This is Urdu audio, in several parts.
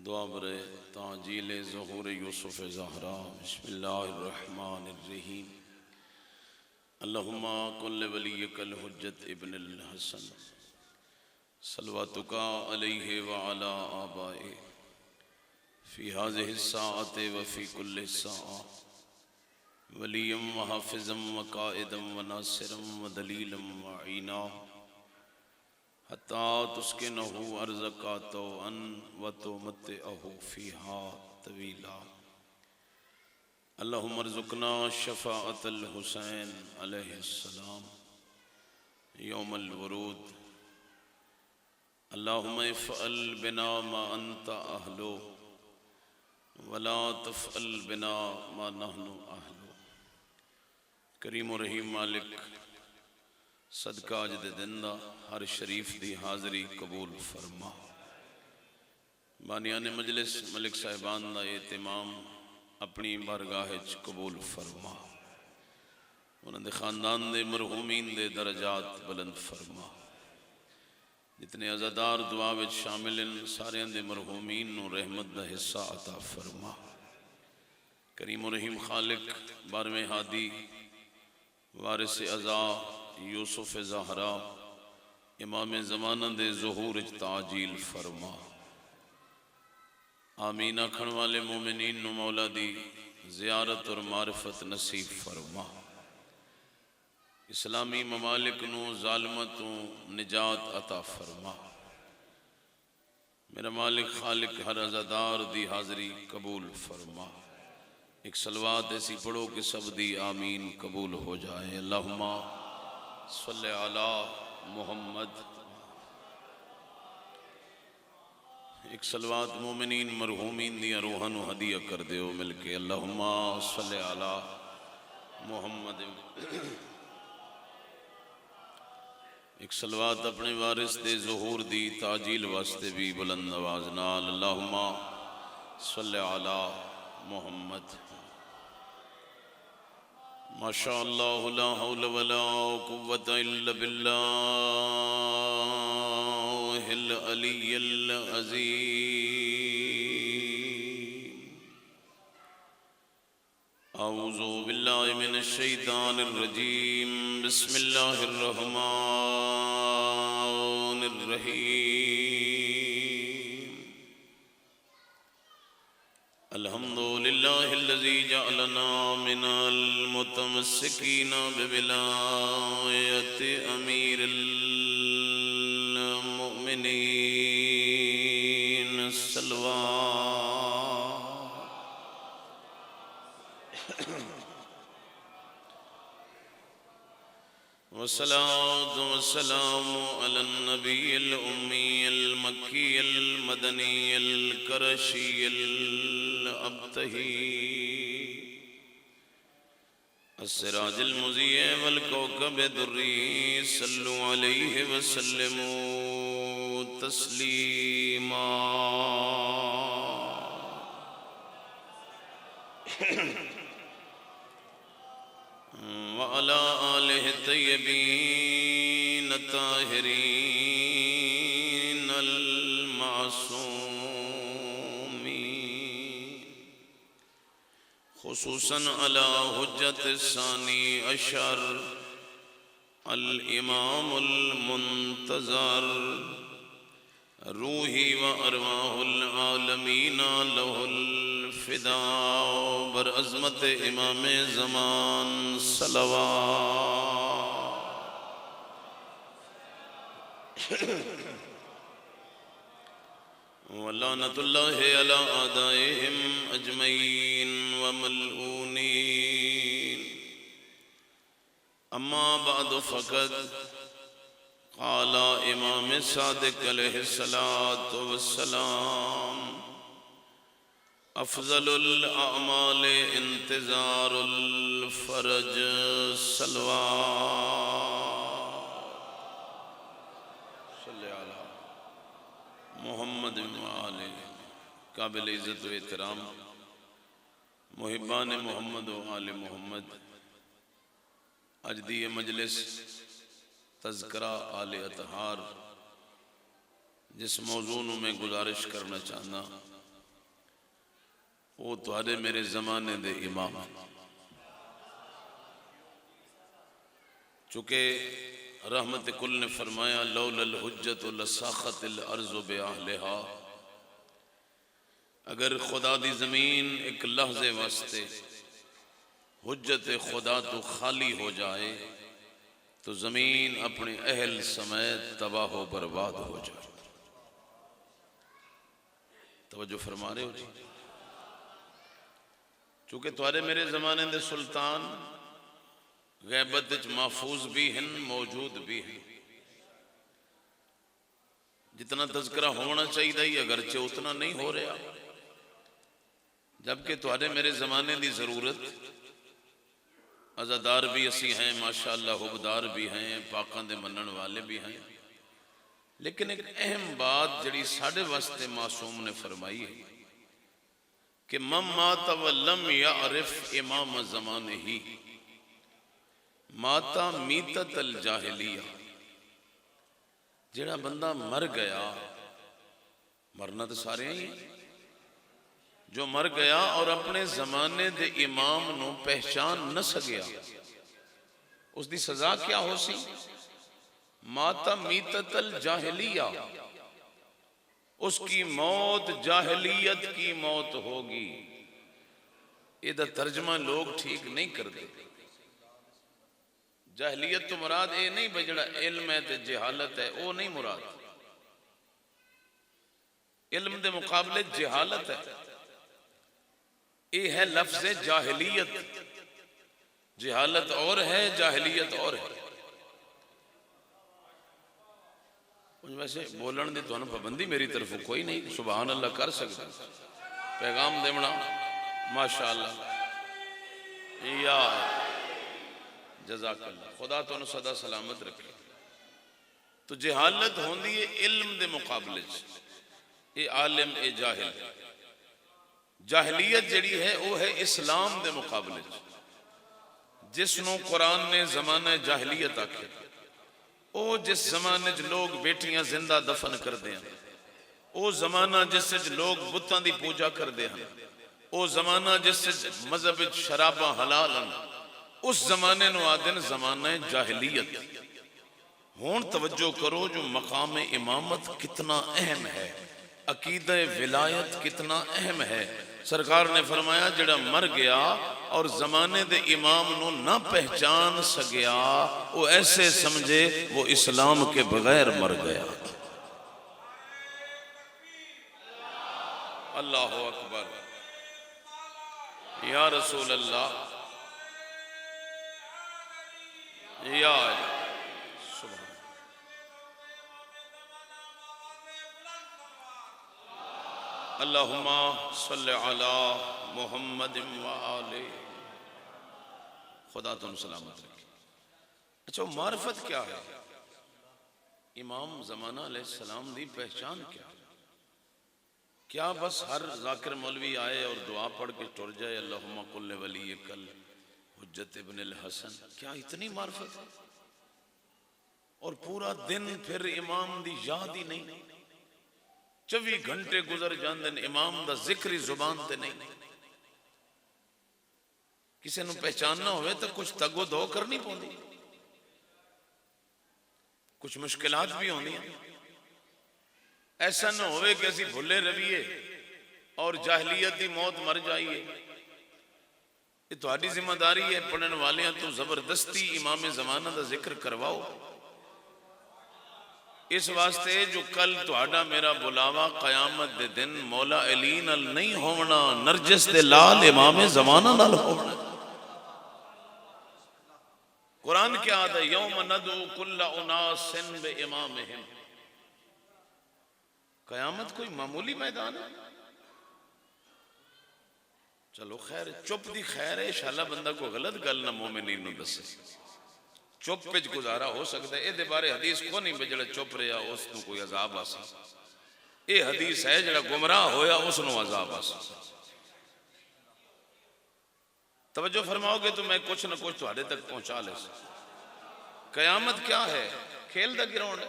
دعا برے تعجیل ظہور یوسف زہرا بسم اللہ الرحمن الرحیم اللہم کن لولیک الحجت ابن الحسن صلواتک علیہ وعلا آبائے فی هذه الساعة وفی کل ساعة ولیم وحافظم وقائدم وناصرم ودلیلم وعینا حتی تسکنہو ارزقا توعن وتمتعہو فیہا طویلا اللہم ارزقنا شفاعت الحسین علیہ السلام یوم الورود اللہم افعل بنا ما انت اہلو ولا تفعل بنا ما نحن اہلو۔ کریم و رحیم مالک صدقہ اجد دندہ ہر شریف دی حاضری قبول فرما۔ بانیان مجلس ملک صاحبان دا اہتمام اپنی بارگاہچ قبول فرما۔ انہاں دے خاندان دے مرحومین دے درجات بلند فرما۔ جتنے عزادار دعا وچ شامل ہیں سارے دے مرحومین نو رحمت دا حصہ عطا فرما۔ کریم و رحیم خالق بارہویں ہادی وارث ازا یوسف زہرا امام زمانہ دے ظہور تعجیل فرما۔ آمین آکھن والے مومنین نو مولا دی زیارت اور معرفت نصیب فرما۔ اسلامی ممالک نو ظالمتوں نجات عطا فرما۔ میرا مالک خالق ہر عزادار دی حاضری قبول فرما۔ ایک صلوات ایسی پڑھو کہ سب دی آمین قبول ہو جائے۔ اللہم صلی علی محمد۔ ایک صلوات مومنین مرحومین دیا روحانو ہدیہ کر دیو مل کے۔ اللہم صلی علی محمد۔ ایک صلوات اپنے وارث دے ظہور دی تعجیل واسطے بھی بلند آواز نال۔ اللہم صلی علی محمد۔ ماشاءاللہ لا حول ولا قوة الا باللہ العلی العظیم۔ اعوذ باللہ من الشیطان الرجیم بسم اللہ الرحمن الرحیم۔ الحمدللہ الذی جعلنا من المتمسکین بولایت امیر المؤمنین صلوات والصلاة والسلام على النبي الأمي المكي المدني القرشي الأبتهي السراج المضيء والكوكب الدري صلوا عليه وسلموا تسليما۔ وعلى آله الطيبين الطاهرين المعصومين خصوصا على حجة الثاني عشر الإمام المنتظر روحي وأرواح العالمين له الفداء برعظمت امام زمان صلوات ولعنت اللہ علی اعدائهم اجمعین وملعونین۔ اما بعد فقد قال امام صادق علیہ الصلاة والسلام افضل الاعمال انتظار الفرج صلوات صلی علی محمد وآلہ۔ قابل عزت و احترام محبان محمد و آل محمد، اج دی یہ مجلس تذکرہ آل اطہار جس موضوع میں گزارش کرنا چاہنا وہ تہاڈے میرے زمانے دے امام چونکہ رحمت کل نے فرمایا لولا الحجت لساخت الارض باہلہا، اگر خدا دی زمین ایک لحظے واسطے حجت خدا تو خالی ہو جائے تو زمین اپنے اہل سمیت تباہ و برباد ہو جائے۔ توجہ فرما رہے ہو جی؟ چونکہ تمہارے میرے زمانے دے سلطان غیبت وچ محفوظ بھی ہیں، موجود بھی ہیں، جتنا تذکرہ ہونا چاہیے اگرچہ اتنا نہیں ہو رہا، جبکہ تمہارے میرے زمانے دی ضرورت عزادار بھی اسی ہیں، ماشاءاللہ حبدار بھی ہیں، پاکاں دے منن والے بھی ہیں، لیکن ایک اہم بات جڑی ساڑھے واسطے معصوم نے فرمائی ہے کہ من مات ولم یعرف امام زمانے ہی ماتا میتت الجاہلیہ، جڑا بندہ مر گیا، مرنا تو سارے ہی ہیں، جو مر گیا اور اپنے زمانے دے امام نو پہچان نہ سکیا، اس دی سزا کیا ہو سی؟ ماتا میتت الجاہلیہ، اس کی موت جاہلیت کی موت ہوگی۔ یہ دا ترجمہ لوگ ٹھیک نہیں کر دے۔ جاہلیت تو مراد اے نہیں بجڑا علم ہے تے جہالت ہے، وہ نہیں مراد، علم دے مقابلے جہالت ہے، یہ ہے لفظ جاہلیت، جہالت اور ہے، جاہلیت اور ہے۔ ویسے بولن دی تو پابندی میری طرف کوئی نہیں، سبحان اللہ کر سکتا، پیغام دیونا ماشاءاللہ، یا جزاک اللہ، خدا تو انہوں صدا سلامت رکھے۔ تو جہالت ہوندی ہے علم دے مقابلے، اے عالم اے جاہل، جاہلیت جڑی ہے وہ ہے اسلام دے مقابلے، جس نو قرآن نے زمانہ جاہلیت آکھے، او جس زمانے جو لوگ بیٹیاں زندہ دفن کر دیں، او زمانہ جس سے لوگ بتاں دی پوجا کر دیں، او زمانہ جس سے مذہب شرابہ حلال ہیں، اس زمانے نو آدن زمانہ جاہلیت۔ ہون توجہ کرو جو مقام امامت کتنا اہم ہے، عقیدہ ولایت کتنا اہم ہے۔ سرکار نے فرمایا جڑا مر گیا اور زمانے دے امام نو نہ پہچان سکیا، وہ ایسے سمجھے وہ اسلام کے بغیر مر گیا۔ اللہ اکبر، یا رسول اللہ، یا سبحان اللہم صلی علی محمد وآلہ، خدا تم سلامت رکھے۔ اچھا معرفت کیا ہے؟ امام زمانہ علیہ السلام دی پہچان کیا؟ کیا بس ہر ذاکر مولوی آئے اور دعا پڑھ کے ٹر جائے اللہم قل ولی کل حجت ابن الحسن، کیا اتنی معرفت ہے؟ اور پورا دن پھر امام دی یاد ہی نہیں، 24 گھنٹے گزر جاندن امام دا ذکری زبان تے نہیں، کسی نو پہچاننا ہوئے تو کچھ تگو دو کرنی پوندی، کچھ مشکلات بھی ہونی ہیں، ایسا نہ ہوئے کہ اسی بھلے رویے اور جاہلیت دی موت مر جائیے۔ یہ تو آڈی ذمہ داری ہے، پڑھن والے ہیں تو زبردستی امام زمانہ دا ذکر کرواؤ۔ اس واسطے جو کل تو آڈا میرا بلاوا قیامت دے دن مولا علی نال نہیں ہونا، نرجس دے لال امام زمانہ نال ہونا۔ قرآن کیا آدھا یوم ندعو کل اناس بے امامہم، قیامت کوئی معمولی میدان ہے؟ چلو خیر، چپ دی خیر ہے، انشاءاللہ بندہ کو غلط گل نہ مومنین نو دسے، چپ پہ گزارا ہو سکتا ہے، اے دے بارے حدیث کو نہیں بجڑا چپ رہا اس نو کوئی عذاب آسا، اے حدیث ہے جڑا گمراہ ہویا اس نو عذاب آسا۔ توجہ فرماؤ گے تو میں کچھ نہ کچھ تہاڈے تک پہنچا لے سکتا۔ قیامت کیا ہے؟ کھیل دا گراؤنڈ ہے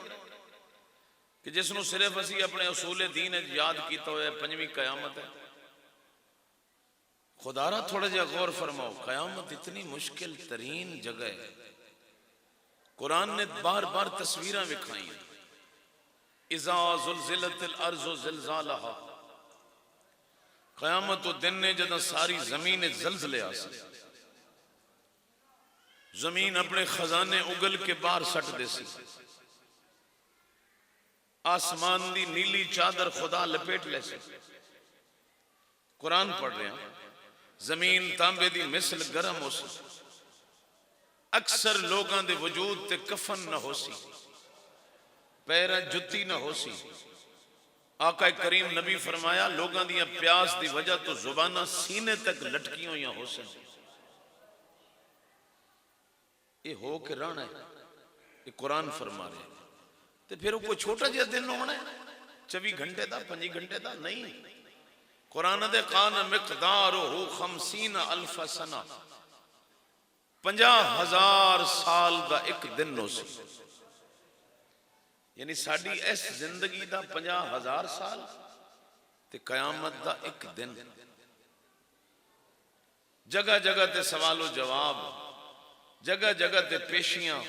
کہ جس نو صرف اسی اپنے اصول دین یاد کیتا ہوئے پنجویں قیامت ہے۔ خدا را تھوڑا جا غور فرماؤ، قیامت اتنی مشکل ترین جگہ ہے۔ قرآن نے بار بار تصویریں دکھائی ہیں۔ اذا زلزلت الارض زلزالہا، قیامت و دن نے جدہ ساری زمین زلزلے آسے، زمین اپنے خزانے اگل کے باہر سٹ دے سی، آسمان دی نیلی چادر خدا لپیٹ لے سی۔ قرآن پڑھ رہے ہیں، زمین تانبے دی مثل گرم ہو سی، اکثر لوگاں دے وجود تے کفن نہ ہو سی، پیرہ جتی نہ ہو سی۔ آقا کریم نبی فرمایا لوگاں دیا پیاس دی وجہ تو زبانہ سینے تک لٹکی ہوئی ہو سی۔ یہ ہو کے رہنا ہے، یہ قرآن فرما رہے ہیں۔ تو پھر وہ کوئی چھوٹا جہاں دن ہونا ہے 24 گھنٹے دا 5 گھنٹے دا نہیں۔ قرآن دے قان مقدارہ 50,000 سنہ، 50,000 سال دا ایک دن ہو سی، یعنی ساڑی اس زندگی دا 50,000 سال تے قیامت دا ایک دن۔ جگہ جگہ تے سوال و جواب، جگہ جگہ تے پیشیاں۔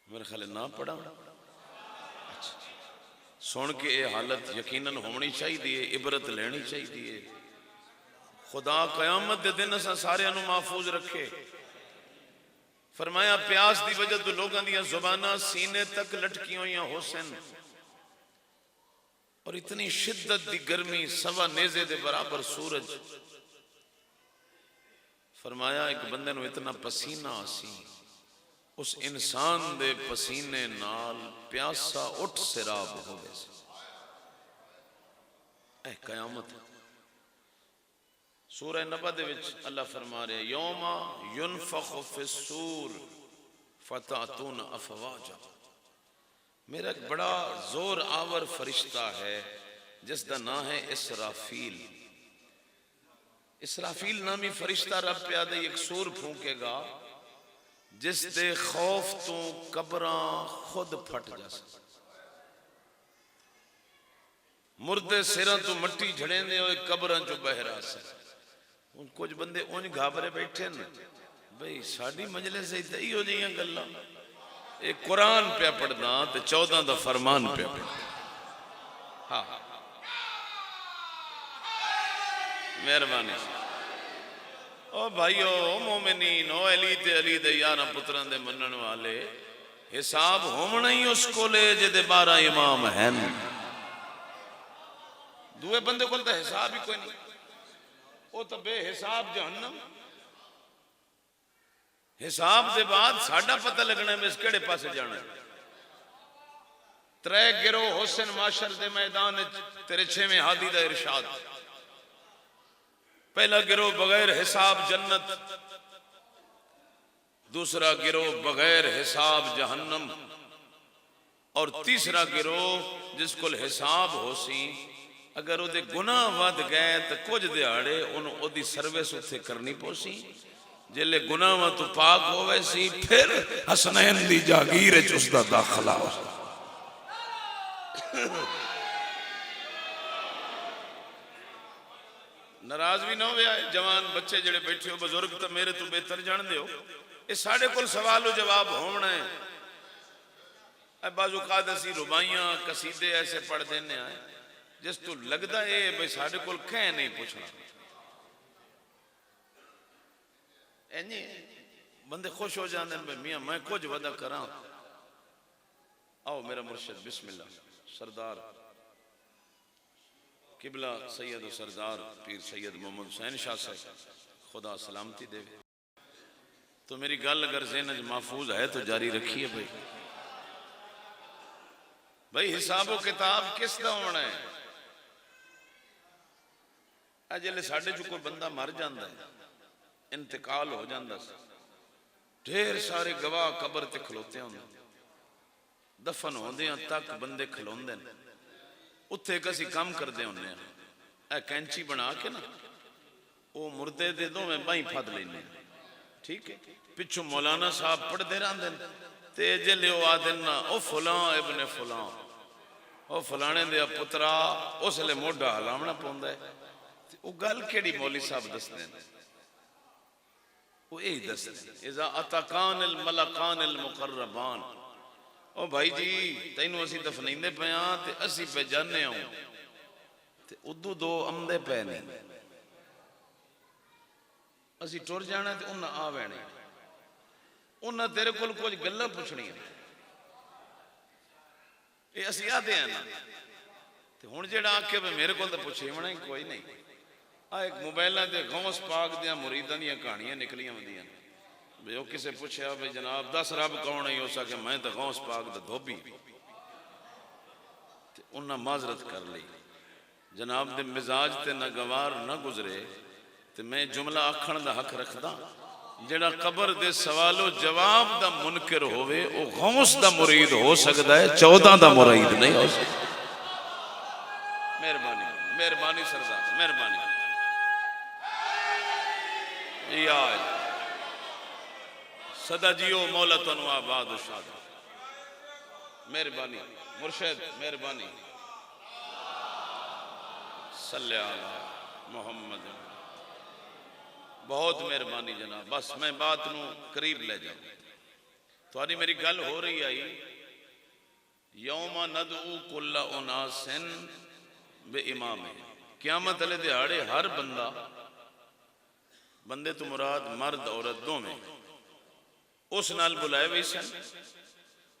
میرے خیال نہ پڑھا سن کے یہ حالت یقیناً ہونی چاہیے، عبرت لینی چاہیے۔ خدا قیامت دے دن اساں سارے انو محفوظ رکھے۔ فرمایا پیاس دی وجہ تو لوگاں دیا زبانہ سینے تک لٹکی ہوئی ہو سن، اور اتنی شدت دی گرمی، سوا نیزے دے برابر سورج۔ فرمایا ایک بندے نو اتنا پسینہ آسی، اس انسان دے پسینے نال پیاسا اٹھ سراب ہو گئے سے۔ اے قیامت۔ سورہ نبا دے وچ اللہ فرما رہے یوم ینفخ فی الصور فتاتون افواجا۔ میرا ایک بڑا زور آور فرشتہ ہے جس دا نام ہے اسرافیل۔ اسرافیل نامی فرشتہ رب پیادے ایک سور پھونکے گا جس دے خوف تو قبراں خود پھٹ جا سکتا، مردے سیران تو مٹی جھڑیں دے ہوئے قبراں جو بہ رہا سکتا۔ ان کچھ بندے انج گھابرے بیٹھے نا بھئی ساڑی مجلس سے ہی ہو جائیں گلہ، ایک قرآن پہ پڑھنا تے 14 دا فرمان پہ پڑھنا۔ ہاں مہربانی سے او بھائیو، او مومنین، او علی تے علی دے یارہ پتران دے منن والے، حساب ہومنا ہی اس کو لے جدے 12 امام ہیں۔ دوے بندے کو لتا حساب ہی کوئی نہیں، او تو بے حساب جہنم۔ حساب دے بعد ساڑھا پتہ لگنا ہے میں اس کڑے پاسے جانا ہے۔ ترے گروہ حسن معاشر دے میدان تیرے 6ویں ہادی دا ارشاد۔ پہلا گروہ بغیر حساب جنت، دوسرا گروہ بغیر حساب جہنم، اور تیسرا گروہ جس کو حساب ہو سی اگر وہ دے گناہ ود گئے تو کچھ دیاڑے انہوں او دی سروس اتھے کرنی پوسی، جلے گناہ ود تو پاک ہوئے سی پھر حسنین دی جاگیر چس دا داخلہ ہو سی۔ ناراض بھی نہ ہوئے آئے جوان بچے جڑے بیٹھے ہو، بزرگ تو میرے تو بہتر جان دے ہو، اس ساڑھے کل سوال و جواب ہونا ہے۔ اے بعض اوقات ایسی ربائیاں قصیدے ایسے پڑھ دینے آئے جس تو لگتا ہے بھئی ساڑھے کل کہیں نہیں پوچھنا۔ اینی بندے خوش ہو جاندے ہیں میاں میں کچھ وعدہ کراں۔ آؤ میرا مرشد بسم اللہ سردار قبلہ سید و سردار پیر سید محمد حسین شاہ صاحب، خدا سلامتی دے۔ تو میری گل اگر ذہن محفوظ ہے تو جاری رکھیے بھائی۔ بھائی حساب و کتاب کس دا ہونا ہے؟ اجلے ساڑھے جو کوئی بندہ مر جاندہ ہے، انتقال ہو جاندہ ہے، ڈھیر سارے گواہ قبر تے کھلوتے ہوں، دفن ہوندے ہیں تک بندے کھلوندے ہیں، اتھے کسی کام کر دے ہونے ہیں، اے کینچی بنا کے نا وہ مردے دے دو میں بائیں پھاد لینے، ٹھیک ہے؟ پچھو مولانا صاحب پڑھ دے رہاں دیں تے جلے وہ آدھن نا او فلان ابن فلان او فلانے دے پترا اس لے موڑا حلامنا پوندہ ہے وہ گل کیڑی مولوی صاحب دستے ہیں؟ وہ یہی دستے ہیں اذا اتقان الملکان المقربان، او بھائی جی تینوں اسی دفنیندے پہ ہاں تے اسی پہ جانے ہوں تے ادو دو امدے پہ نہیں، اسی ٹور جانا تے انہاں آ وینے، انہاں تیرے کل کچھ گلہ پوچھنی ہے، یہ اسی آدھے ہیں نا تے ہون جیڑا آکے میں میرے کل تے پوچھے ہونا ہی کوئی نہیں۔ ایک موبائلہ دے غوث پاک دیاں مریداں دیاں کہانیاں نکلیاں ہوندیاں بے وہ کسے پوچھیا بھئی جناب 10 رب کون نہیں ہو سکے، میں تے غوث پاک دا دھوبی، تے انہاں معذرت کر لی جناب دے مزاج تے نہ گوار نہ گزرے تے میں جملہ آکھن دا حق رکھدا، جڑا قبر دے سوال و جواب دا منکر ہوئے او غوث دا مرید ہو سکتا ہے، 14 دا مرید نہیں ہو سکتا۔ مہربانی مہربانی سردار مہربانی یا صدا جیو مولا تنو آباد و شاد، مہربانی مرشد مہربانی صلی اللہ محمد، بہت مہربانی جناب، بس میں بات نو قریب لے جاؤں تو آنی میری گل ہو رہی آئی یوم ندعو کل اناس بے امام، قیامت علیہ دیہاڑے ہر بندے تو مراد مرد عورت دو میں اس نال بلائے وی سن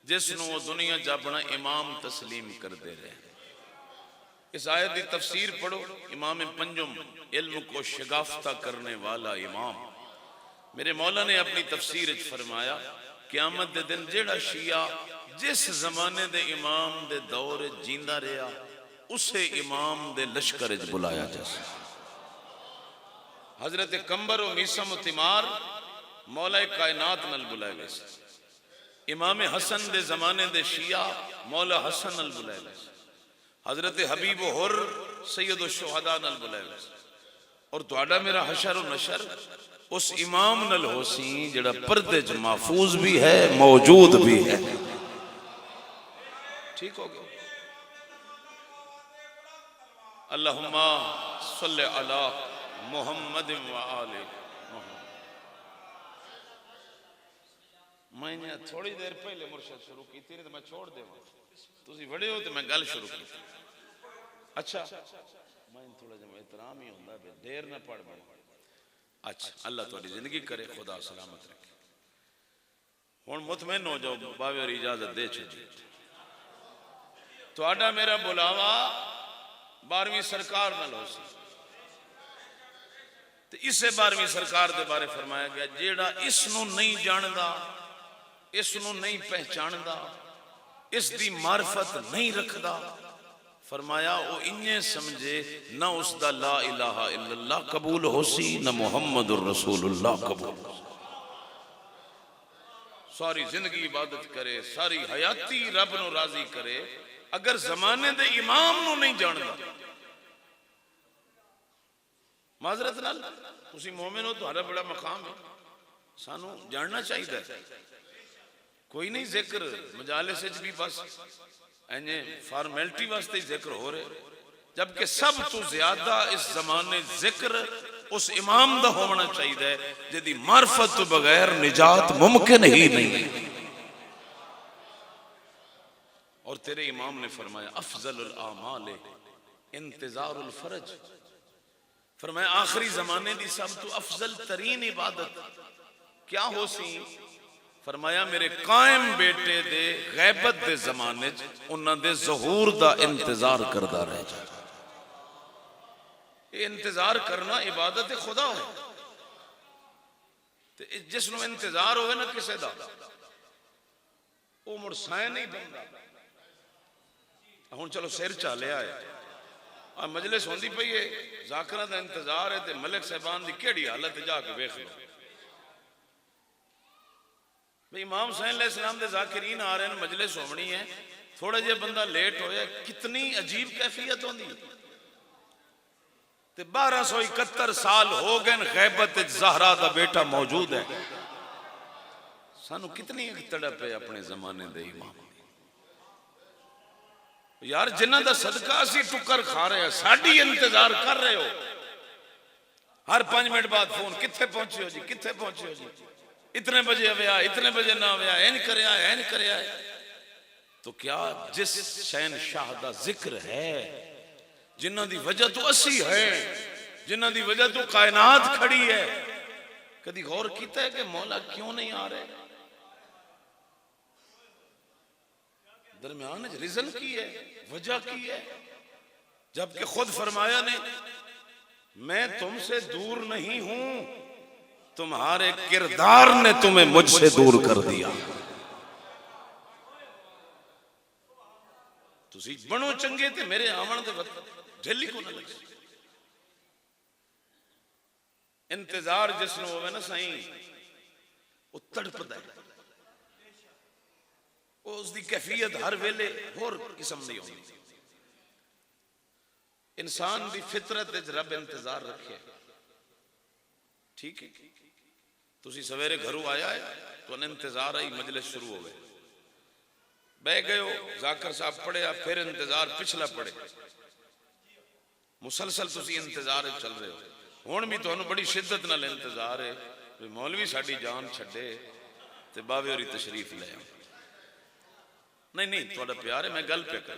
جس نو وہ دنیا جا اپنا امام تسلیم کر دے رہے ہیں۔ اس آیت دی تفسیر پڑھو، امام پنجم علم کو شگافتہ کرنے والا امام، میرے مولا نے اپنی تفسیر فرمایا قیامت دے دن جیڑا شیعہ جس زمانے دے امام دے دور جیندہ رہا اسے امام دے لشکر بلایا جیسا۔ حضرت کمبر و میسم و تیمار مولا کائنات نل بلائے گئے سے، امام حسن دے زمانے دے شیعہ مولا حسن نل بلائے گئے سے، حضرت حبیب و حر سید و شہداء نل بلائے گئے سے، اور دوڑا میرا حشر و نشر اس امام نل ہو سی جڑا پردے جو محفوظ بھی ہے موجود بھی ہے، ٹھیک ہو گیا۔ اللہم صلی علی محمد و آل محمد۔ میں نے تھوڑی دیر پہلے مرشد شروع کی تھی نہیں تو میں چھوڑ دے تسی بڑے ہو تو میں گل شروع کی تھی۔ اچھا میں تھوڑا جب احترام ہی ہوندہ ہے دیر نہ پڑھ بڑھ۔ اچھا اللہ تھوڑی زندگی کرے، خدا سلامت رکھے۔ ہون مطمئن ہو جاؤ باوے اور اجازت دے چھجی تو آڈا میرا بلاوا 12ویں سرکار نہ لو سی، تو اسے 12ویں سرکار دے بارے فرمایا گیا جیڑا اس نو نہیں جاندہ، اس نو نہیں پہچاندہ، اس دی معرفت نہیں رکھدا، فرمایا وہ انہیں سمجھے نہ اس دا لا الہ الا اللہ قبول ہو سی نہ محمد الرسول اللہ قبول ہو سی۔ ساری زندگی عبادت کرے، ساری حیاتی رب نو راضی کرے، اگر زمانے دے امام نو نہیں جاندہ معذرت نال اسی مومن ہو تو ہر بڑا مقام ہے، سانو جاننا چاہیے ہے۔ کوئی نہیں ذکر مجالس بھی بس اینجے فارمیلٹی واسطے ذکر ہو رہے، جبکہ سب تو زیادہ اس زمانے ذکر اس امام دا ہونا چاہیے جدی معرفت تو بغیر نجات ممکن ہی نہیں۔ اور تیرے امام نے فرمایا افضل الاعمال انتظار الفرج، فرمایا آخری زمانے دی سب تو افضل ترین عبادت کیا ہو سی؟ فرمایا میرے قائم بیٹے دے غیبت دے زمانے انہاں دے ظہور دا انتظار کردہ رہ جائے۔ یہ انتظار کرنا عبادت خدا ہے، جس نو انتظار ہوئے نا کسے دا وہ مرسائے نہیں بندہ۔ ہون چلو سیر چالے آئے مجلس ہوندی پئی ہے، ذاکرہ دا انتظار ہے تے ملک صاحبان دی کیڑی حالت جا کے بیخ لو۔ امام حسین علیہ السلام دے ذاکرین آ رہے ہیں، مجلس ہومنی ہے، تھوڑا جے بندہ لیٹ ہویا، کتنی عجیب کیفیت ہوندی تے 1271 سال ہو گئے غیبت زہرا دا بیٹا موجود ہے، سانو کتنی ایک تڑپ ہے اپنے زمانے دے امام۔ یار جنہ دا صدقہ اسی ٹکر کھا رہے ہیں، ساڑی انتظار کر رہے ہو، ہر 5 منٹ بعد فون، کتنے پہنچے ہو جی، کتنے پہنچے ہو جی، اتنے بجے آیا، اتنے بجے نہ آیا، این کریا ہے، این کریا ہے۔ تو کیا جس شہنشاہ دا ذکر ہے، جنہ دی وجہ تو اسی ہے، جنہ دی وجہ تو کائنات کھڑی ہے، کدی غور کیتا ہے کہ مولا کیوں نہیں آ رہے؟ درمیان ریزن کی ہے، وجہ کی ہے، جبکہ خود فرمایا نے میں تم سے دور نہیں ہوں، تمہارے کردار نے تمہیں مجھ سے دور کر دیا۔ تسی بنو چنگے تھے، میرے آمن دے وقت جھلی کو نہ لگے۔ انتظار جس نے ہوئے نا سائیں، وہ تڑپ دے، وہ اس دی کیفیت ہر ویلے اور قسم نہیں ہوتی۔ انسان دی فطرت رب انتظار رکھے، ٹھیک ہے؟ تسی سویرے گھروں آیا ہے تو انتظار آئی مجلس شروع ہوئے، بہ گئے ہو، ذاکر صاحب پڑھے، پھر انتظار پچھلا پڑھے، مسلسل تسی انتظار چل رہے ہو۔ ہون بھی تو انہوں بڑی شدت نہ انتظار ہے، مولوی ساڑی جان چھڑے تے باوے اوری تشریف لے آؤ۔ نہیں توڑا پیار ہے، میں گل پہ کر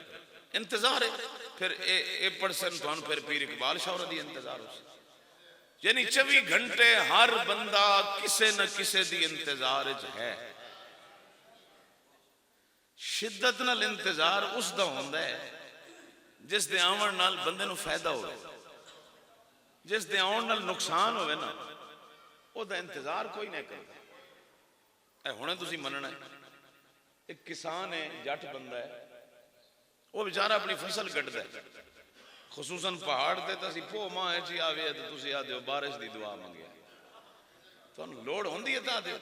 انتظار ہے۔ پھر اے پرسن تو پھر پیر اقبال شاہ دی انتظار ہو سی، یعنی 24 گھنٹے ہر بندہ کسے نہ کسے دی انتظار ہے۔ شدت نال انتظار اس دا ہوندہ ہے جس دے آمن نال بندے نو فائدہ ہوئے، جس دے آمن نال نقصان ہوئے نا او دا انتظار کوئی نہیں کرتا۔ اے ہونے تسی مننا ہے، ایک کسان ہے، جٹ بندہ ہے، وہ بیچارہ اپنی فصل گڑ دے، خصوصاً پہاڑ دے تسی پو ماں ہے چی آوے تو تسی آدھے ہو بارش دی دعا مانگیا، تو انہوں لوڑ ہوندی ہے تا دے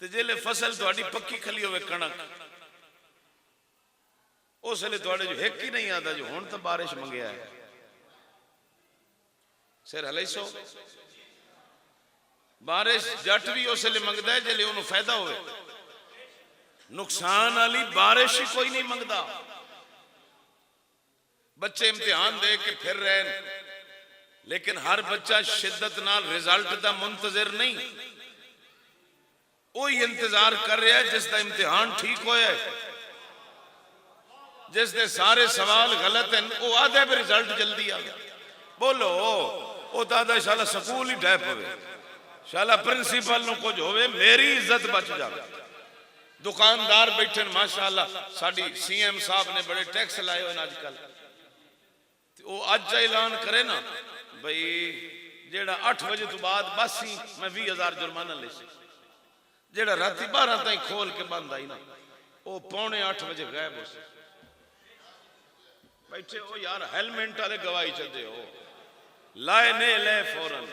تو جیلے فصل تو آڑی پکی کھلی ہوئے کنک، اس لئے تو آڑے جو ایک ہی نہیں آتا جو ہون تو بارش مانگیا ہے، سیر حلی سو بارش جٹ بھی اس لئے مانگتا ہے جیلے انہوں فائدہ ہوئے، نقصان علی بارش ہی کوئی نہیں مانگتا۔ بچے امتحان دے کے پھر رہے، لیکن ہر بچہ شدت نال ریزلٹ دا منتظر نہیں، وہی انتظار کر رہا ہے جس دا امتحان ٹھیک ہویا ہے، جس دے سارے سوال غلط ہیں، وہ آدھے پہ ریزلٹ جلدی آگیا۔ بولو وہ دادا شالا سکول ہی ڈیپ ہوئے، شالا پرنسپل نو کچھ ہوئے، میری عزت بچ جاگا۔ دکاندار بیٹھن ماشاءاللہ ساڑی سی ایم صاحب نے بڑے ٹیکس لائے ہوئے آج کل، وہ آج اعلان کرے نا بھئی جیڑا 8 بجے تو بعد بس ہی میں 20,000 جرمانہ لے سی، جیڑا راتی 12 تائیں کھول کے بند آئی نا وہ 7:45 بجے غائب ہو سی۔ بیٹھے ہو یار ہیلمنٹ آلے گواہی چلتے ہو، لائے نے لے فوراں۔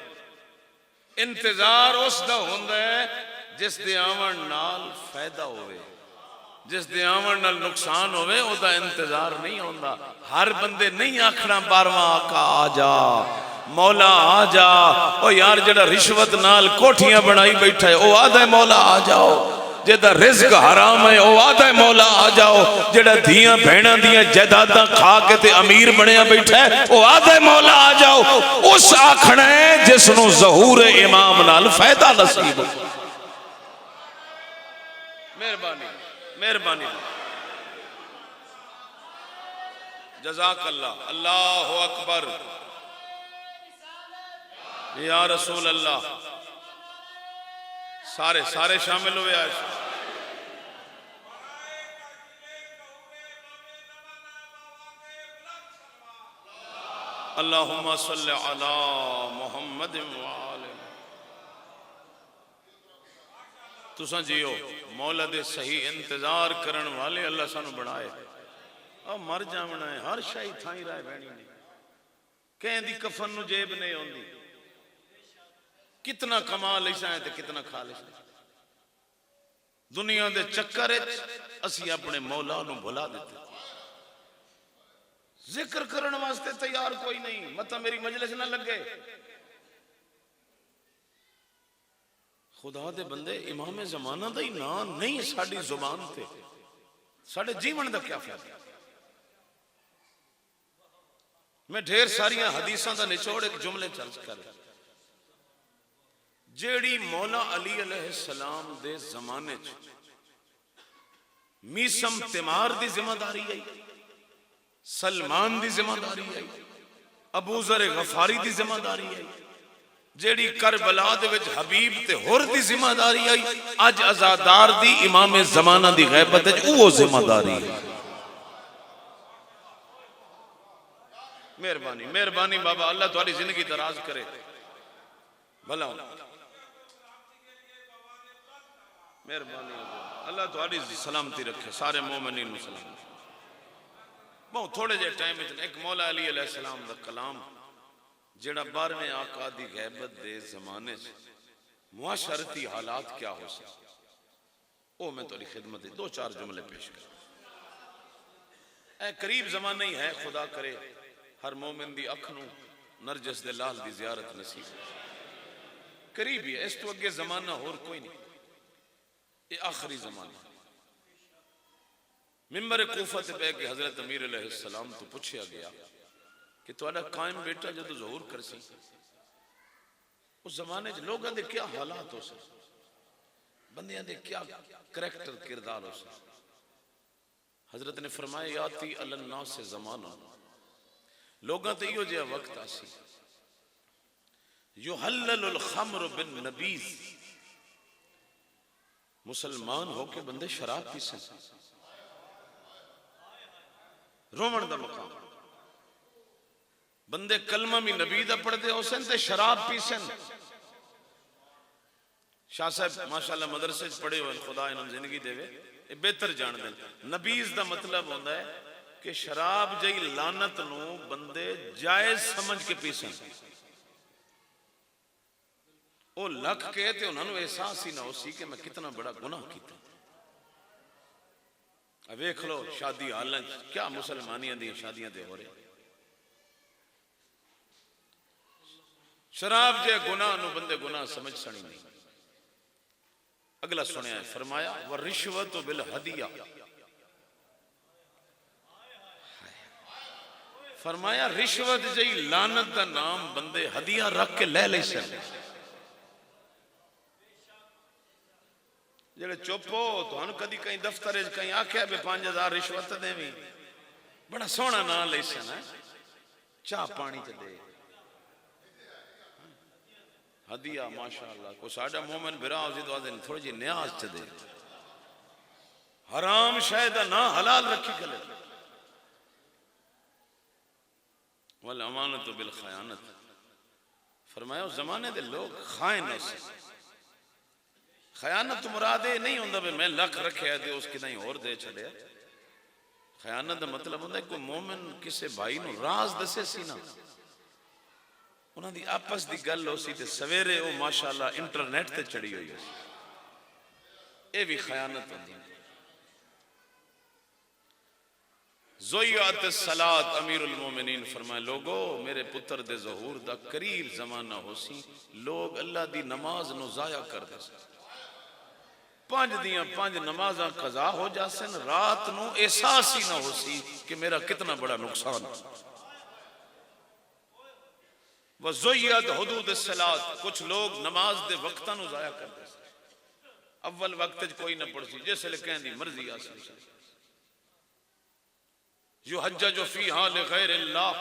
انتظار اس دا ہوندہ ہے جس دے آمن نال فائدہ ہوئے، جس دے آمن نال نقصان ہوئے، او دا انتظار نہیں ہوندہ۔ ہر بندے نہیں آکھنا 12واں آقا آ جا، مولا آ جا۔ او یار جڑا رشوت نال کوٹھیاں بنائی بیٹھا ہے او آدھے مولا آ جاؤ، جڑا رزق حرام ہے او آدھے مولا آ جاؤ، جڑا دھیاں بہناں دیاں جائیداداں کھا کے تے امیر بنیا بیٹھا ہے او آدھے مولا آ جاؤ۔ اس آکھنا ہے جس نو ظہور امام نال فائدہ نصیب ہو۔ مہربانی مہربانی، جزاک اللہ، اللہ اکبر، یا رسول اللہ، سارے شامل ہوئے آج۔ اللہم صلی علی محمد وآلہ۔ تساں جیو مولا دے صحیح انتظار کرن والے اللہ سانو بنائے، اور مر جامنا ہے، ہر شاہی تھائی رائے بینی نہیں، کہیں دی کفن نو جیب نہیں ہوندی، کتنا کما لیسا ہے تے کتنا کھا لیسا ہے۔ دنیا دے چکر اسی اپنے مولا نو بھلا دیتے، ذکر کرن واسطے تیار کوئی نہیں، مطلب میری مجلس نہ لگ گئے۔ خدا دے بندے امام زمانہ دا ہی نا نہیں ساڑی زبان تے، ساڑے جیون دا کیا فائدہ؟ میں ڈھیر ساریاں حدیثاں دا نچوڑ ایک جملے چرچ کر جیڑی مولا علی علیہ السلام دے زمانے میسم تمار دی ذمہ داری آئی، سلمان دی ذمہ داری آئی، ابو ذر غفاری دی ذمہ داری آئی، جیڑی کربلا دے وچ حبیب تے ہور دی ذمہ داری آئی، اج ازادار دی امام زمانہ دی غیبت ہے وہ ذمہ داری ہے۔ مہربانی مہربانی بابا، اللہ تمہاری زندگی دراز کرے، بھلا مہربانی اللہ تمہاری سلامتی رکھے، سارے مومنین مسلمان۔ بہت تھوڑے جے ٹائم ایک مولا علی علیہ السلام دا کلام جڑا 12ویں آقا دی غیبت دے زمانے سے معاشرتی حالات کیا ہو سکتے او میں تمہاری خدمت دو چار جملے پیش کر۔ اے قریب زمانہ ہی ہے، خدا کرے ہر مومن دی اکھ نو نرجس دے لال دی زیارت نصیب قریب ہی ہے، اس تو اگے زمانہ اور کوئی نہیں، یہ آخری زمانہ۔ ممبر کوفہ تے پہ کہ حضرت امیر علیہ السلام تو پوچھیا گیا کہ تہاڈا قائم بیٹا جدو ظہور کرسی اس زمانے چ لوگاں دے کیا حالات ہو سکتے، بندیاں دے کیا کریکٹر کردار ہو سکتے؟ حضرت نے فرمایا یاتی علی الناس سے زمانہ، لوگاں تے یہ جہا وقت آسی یحلل الخمر بالنبیذ، مسلمان ہو کے بندے شراب پیسن، رومن دا مقام، بندے کلمہ میں نبی دا پڑھ دے حسین تے شراب پیسن۔ شاہ صاحب ماشاءاللہ مدرسے پڑھے ہوئے، خدا انہوں زندگی دے وے بہتر جان دیں۔ نبیز دا مطلب ہوتا ہے کہ شراب جئی لانت نو بندے جائز سمجھ کے پیسن، او لکھ کے تے انہوں نے احساس ہی نہ ہو سی کہ میں کتنا بڑا گناہ کیتا۔ اب ایک لو شادی حالن کیا مسلمانیاں دی شادیاں دے ہو رہے، شراب جے گناہ نو بندے گناہ سمجھ سنی نہیں۔ اگلا سنیا ہے، فرمایا وَالرِّشْوَةُ بِالْحَدِيَةِ، فرمایا رشوت جئی لانت دا نام بندے ہدیہ رکھ کے لے لے سن، جڑے چوپو تو ہن کدی کہیں دفتر کہیں آکھیا بے 5000 رشوت دے بھی بڑا سونا نہ لے سن، چاہ پانی تے دے ہدیہ ماشاءاللہ کو ساڈا مومن بھرا اسی تو آدھے تھوڑی جی نیاز چ دے، حرام شے دا نہ حلال رکھی کلے۔ والامانت بالخیانت، فرمایا اس زمانے دے لوگ خائن ہو سے، خیانت مراد یہ نہیں ہوندہ بھی میں لکھ رکھے دے اس کی نہیں اور دے چلے، خیانت دا مطلب ہوندہ ہے کوئی مومن کسے بھائی نو راز دسے سی نا، انہاں دی آپس دی گل ہو سی تے سویرے او ماشاءاللہ انٹرنیٹ تے چڑی ہوئی ہو سی، اے بھی خیانت ہوندی۔ زویات الصلاة، امیر المومنین فرمائے لوگو میرے پتر دے ظہور دا قریب زمانہ ہو سی، لوگ اللہ دی نماز نو ضائع کر دے سن، 5 نمازاں قضا ہو جاسن، رات نو احساس ہی نہ ہو سی کہ میرا کتنا بڑا نقصان ہے۔ وَزُوِّیَتْ حُدُودُ الصَّلَاةِ، کچھ لوگ نماز دے وقتاں نو ضائع کر دے سن، اول وقت کوئی نہ پڑھ سی جیسے لکھیں دی مرضی آسی سی، یحجج فیہا لغیر اللہ،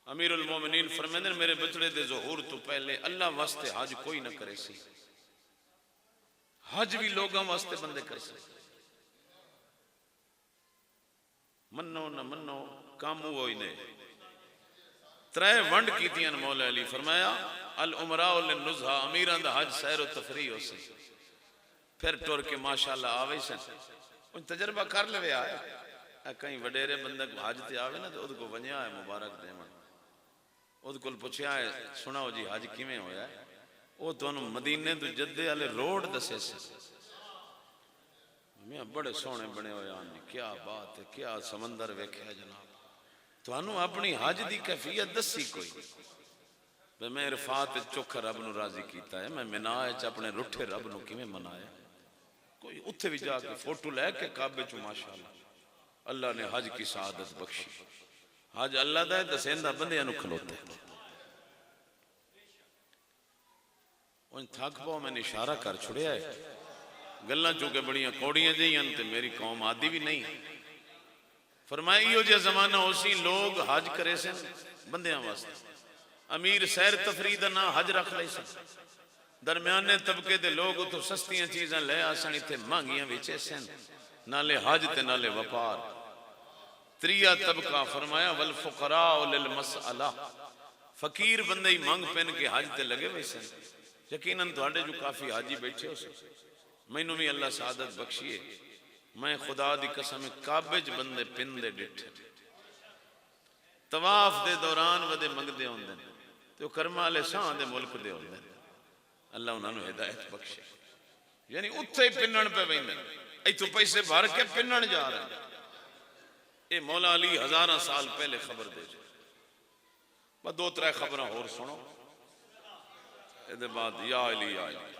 امیر المومنین فرمیندے میرے بچڑے دے ظہور تو پہلے اللہ واسطے حج کوئی نہ کرے سی، حج بھی لوگاں واسطے بندے کر سکتے، منو نہ منو کامو ہوئی نے۔ 3 ونڈ کیتیاں مولا علی، فرمایا العمراء للنزہا، امیران دا حج سیر و تفریح ہو سی، پھر ٹور کے ماشاءاللہ آوے سن، ان تجربہ کر لے آئے، کہیں وڈیرے بندہ کو حج تے آوے نا تو ادھ کو ونیا ہے مبارک دے من، ادھ کو پوچھیا ہے سناؤ جی حج کیویں ہویا ہے، وہ تو انہوں مدینے تو جدے والے روڈ دسے سے، میں بڑے سونے بنے ہوئے آنے، کیا بات ہے، کیا سمندر ویکھیا جناب، تو انہوں اپنی حج دی کیفیت دسی کوئی، میں عرفات چوکھا رب نو راضی کیتا ہے، میں مناج اپنے رٹھے رب نو کیویں منایا، کوئی اتھے بھی جا کے فوٹو لے کے کعبے چو ماشاءاللہ اللہ نے حج کی سعادت بخشی، حج اللہ دا ہے دسیندہ بندیاں نو کھلوتے ان تھک پاؤ میں نے اشارہ کر چھڑیا ہے گلاں چونکہ بڑیاں کوڑیاں جہیاں تے میری قوم آدھی بھی نہیں فرمایا یہ جو زمانہ ہو سی لوگ حج کرے سن بندیاں واسطے امیر سیر تفریح دا نہ حج رکھ لے سن درمیانے طبقے دے لوگ تو سستیاں چیزاں لے آسن اتنے مانگیاں وچے سن نالے حج تے نالے وپار تریہ طبقہ فرمایا والفقراء للمسئلہ فقیر بندے ہی مانگ پہن کے حج تے لگے ہوئے سن یقیناً تھوڑے جو کافی حاجی بیٹھے ہو سن مینوں بھی اللہ سعادت بخشیے میں خدا دی قسم کعبے بندے پندے ڈٹھے طواف دے دوران ودے منگ دے ہوندے تو کرما لے سان دے ملک دے ہوندے اللہ انہوں نے ہدایت بخشے یعنی اتھے پنن پہ ویندے ایتھوں پیسے بھر کے پنن جا رہے ہیں اے مولا علی ہزاراں سال پہلے خبر دے جو بس دو ترے خبراں اور سنو اے دے بعد یا علی یا علی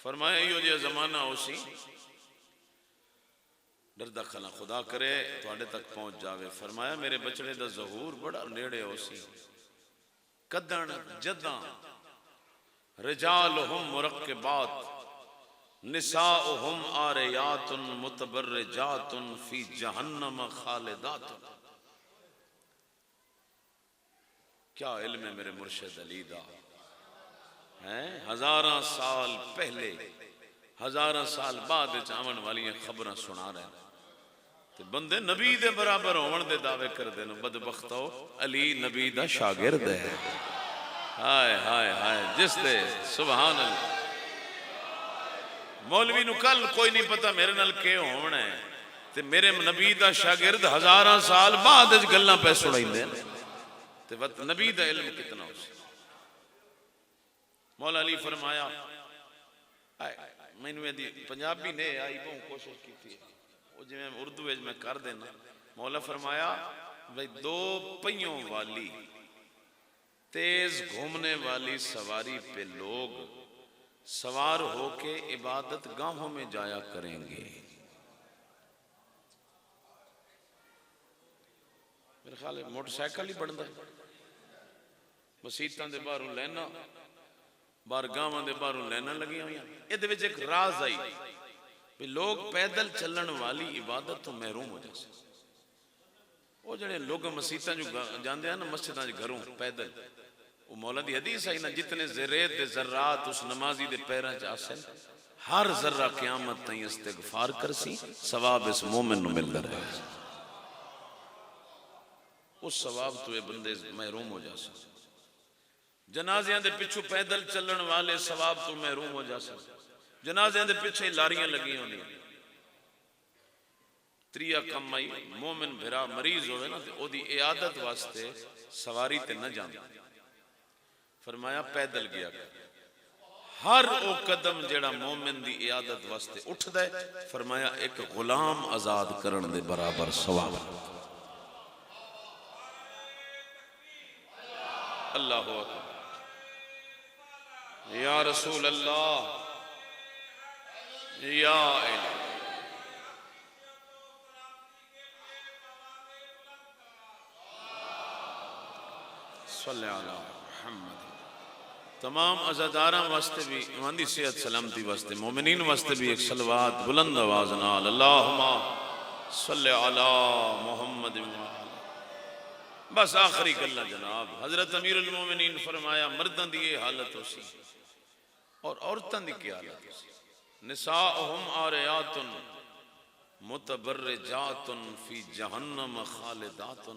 فرمایا یہ جو زمانہ ہو سی ڈردہ خلا خدا کرے تو آڑے تک پہنچ جاوے فرمایا میرے بچڑے دا ظہور بڑا نیڑے ہو سی قدن جداں رجالہم مرقبات نساؤہم آریات متبرجات فی جہنم خالدات کیا علم ہے میرے مرشد علی دا ہزاراں سال پہلے ہزاراں سال بعد چاون والی خبریں سنا رہے ہیں تے بندے نبی دے برابر ہون دے دعوے کر دے نو بدبختو علی نبی دا شاگرد ہے ہائے ہائے ہائے جس دے سبحان اللہ مولوی نو کل کوئی نہیں پتا میرے نال کے ہونا ہے تے میرے نبی دا شاگرد ہزاراں سال بعد گلاں پہ سنائی دے تے نبی دا علم کتنا ہو سی مولا علی فرمایا میں نے پنجابی نے آئی بہت کوشش کی تھی وہ جو میں اردو میں کر دینا مولا فرمایا بھئی دو پہیوں والی تیز گھومنے والی سواری پہ لوگ سوار ہو کے عبادت گاہوں میں جایا کریں گے میرے خیال ہے موٹر سائیکل ہی بڑھتا ہے مسیطان دے باروں لینا بارگاہاں دے باروں لینا لگی ہوئی ہیں یہ دے وچ ایک راز آئی کہ لوگ پیدل چلن والی عبادت تو محروم ہو جائے وہ جڑے لوگ مسیطان جو جاندے ہیں نا مسجدان جو گھروں پیدل وہ مولا دی حدیث ہے نا جتنے ذریت دے ذرات اس نمازی دے پیرہ جاسن ہر ذرہ قیامت تائیں استغفار کرسی ثواب اس مومن نو مل رہے اس ثواب تو یہ بندے محروم ہو جاسن جنازیاں دے پچھو پیدل چلن والے ثواب تو محروم ہو جاسن جنازیاں دے پیچھے لاریاں لگی ہونی تریہ کم آئی مومن بھرا مریض ہوئے نا او دی عیادت واسطے سواری تے نہ جاندے فرمایا پیدل گیا ہر او قدم جڑا مومن دی عیادت واسطے اٹھ دے فرمایا ایک غلام آزاد کرن دے برابر ثواب اللہ اکبر یا رسول اللہ یا الہ صلی اللہ محمد تمام عزاداراں واسطے بھی ایمان دی صحت سلامتی واسطے مومنین واسطے بھی ایک صلوات بلند آواز نال اللہم صلی علی محمد بس آخری گلہ جناب حضرت امیر المومنین فرمایا مردان دی یہ حالت ہو سی اور عورتان دی کیا حالت ہو سی نساؤہم آریات متبرجات فی جہنم خالدات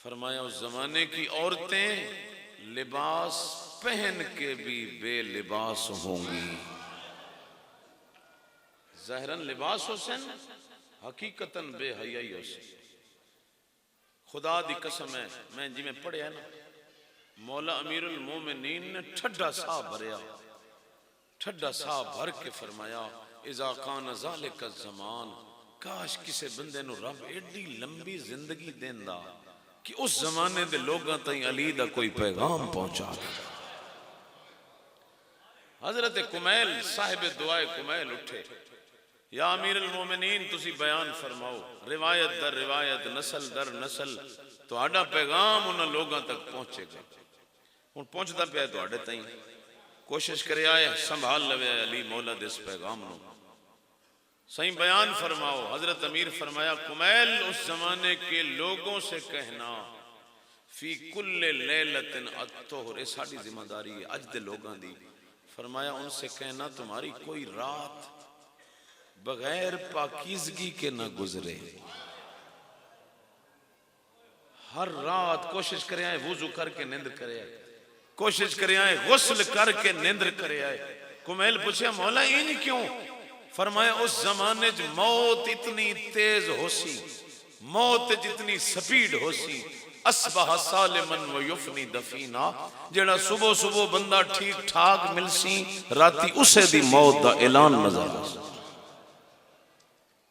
فرمایا اس زمانے کی عورتیں لباس پہن کے بھی بے لباس ہوں گی ظاہراً لباس حسن حقیقتاً بے حیائی حسن خدا دی قسم ہے میں جی میں پڑھیا نا مولا امیر المومنین نے ٹھڈا سا بھریا ٹھڈا سا بھر کے فرمایا اذا کان ذالک الزمان کاش کسے بندے نو رب ایڈی لمبی زندگی دیندہ کہ اس زمانے دے لوگاں تائیں علی دا کوئی پیغام پہنچا حضرت کمیل صاحب دعائے کمیل اٹھے یا امیر المومنین تسی بیان فرماؤ، روایت در روایت، نسل در نسل تہاڈا پیغام انہاں لوگاں تک پہنچے گا۔ ہن پہنچدا پیا تہاڈے تائیں، کوشش کرے آئے سنبھال لوے علی مولا دے اس پیغام نو، صحیح بیان فرماؤ۔ حضرت امیر فرمایا کمیل اس زمانے کے لوگوں سے کہنا فی کل لیلت الطہر، ساڑی ذمہ داری ہے اج دے لوگاں دی، فرمایا ان سے کہنا تمہاری کوئی رات بغیر پاکیزگی کے نہ گزرے، ہر رات کوشش کرے آئے وضو کر کے نیند کرے آئے، کوشش کرے آئے غسل کر کے نیندر کرے آئے۔ کمیل پوچھا مولا این کیوں؟ فرمایا اس زمانے جو موت اتنی تیز ہو سی، موت جتنی سپیڈ ہو سی، اصبح سالمن و یفنی دفینا، جڑا صبح صبح بندہ ٹھیک ٹھاک مل سی، راتی اسے دی موت دا اعلان نظر آ سی۔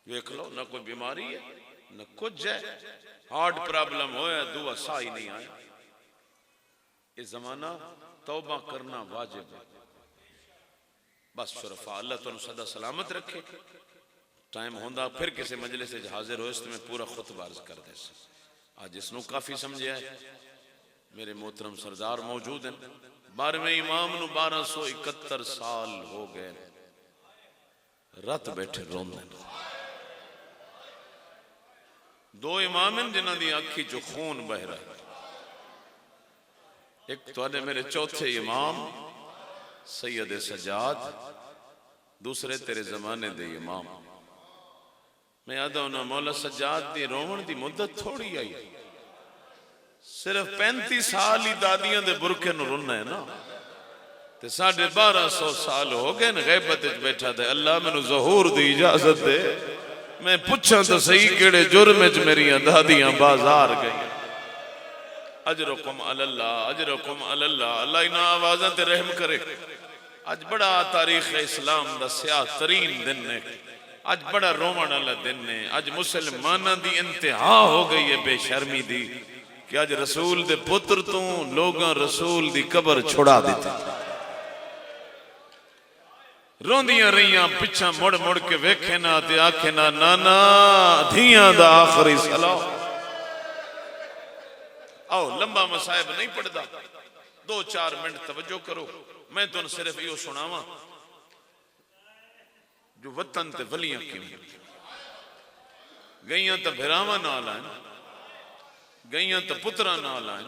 دیکھ لو، نہ کوئی بیماری ہے نہ کچھ ہے، ہارٹ پرابلم ہویا دعا سا ہی نہیں آیا۔ اس زمانہ توبہ کرنا واجب ہے۔ بس شرفا اللہ تو صدا سلامت رکھے، ٹائم ہوندہ پھر کسی مجلس سے حاضر ہو، اس میں پورا خطبہ عرض کر دے سے آج اس نو کافی سمجھے ہے۔ میرے محترم سردار موجود ہیں، 12ویں امام نو 1271 سال ہو گئے، رات بیٹھے روندے، دو امام ہیں جنہاں دی آنکھی جو خون بہ رہا ہے، ایک تو نے میرے چوتھے امام سید سجاد، دوسرے تیرے زمانے دے امام۔ میں یاد ہونا مولا سجاد دی رومن دی مدت تھوڑی آئی، صرف 35 سال ہی دادیاں دے برکے نو رننا ہے نا، تے 1250 سال ہو گئے غیبت بیٹھا دے۔ اللہ میں نو ظہور دی اجازت دے، میں پوچھاں تو صحیح کیڑے جرمج میریاں دادیاں بازار گئی۔ اجرکم اللہ، اجرکم اللہ، اللہ انہاں آوازاں تے رحم کرے۔ آج بڑا تاریخ اسلام دا سیاہ ترین دن نے، آج بڑا رومن اللہ دن نے، آج مسلمانہ دی انتہا ہو گئی ہے بے شرمی دی، کہ آج رسول دے پتر تو لوگاں رسول دی قبر چھڑا دیتے، روندیاں رہیاں پچھا مڑ مڑ کے ویکھے نا تے آکھے نا نانا دھیاں دا آخری سلام۔ آؤ لمبا مسائب نہیں پڑھدا، 2-4 منٹ توجہ کرو، میں تو صرف یہ سناواں جو وطن تے ولیاں کیوں گئیاں تے بھراواں نال آئیں، گئیاں تے پتراں نال آئیں،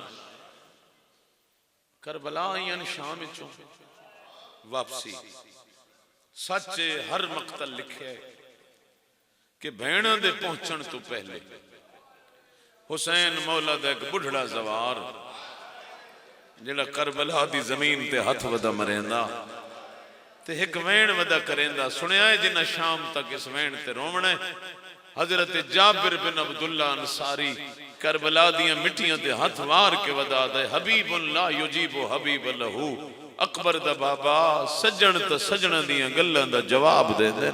کربلا آئین شام چوں واپسی، سچے ہر مقتل لکھے کہ بھینہ دے پہنچن تو پہلے حسین مولا دا ایک بڑھڑا زوار جڑا کربلا دی زمین تے ہتھ ودا مریندا تے ایک وین ودا کریندا، سنیا ہے جنہ شام تک اس وین تے رومنا ہے۔ حضرت جابر بن عبداللہ انصاری کربلا دیاں مٹیاں تے ہتھ وار کے ودا دے، حبیب اللہ یجیب حبیب لہو، اکبر دا بابا سجن تے سجنہ دیاں گلاں دا جواب دے دے۔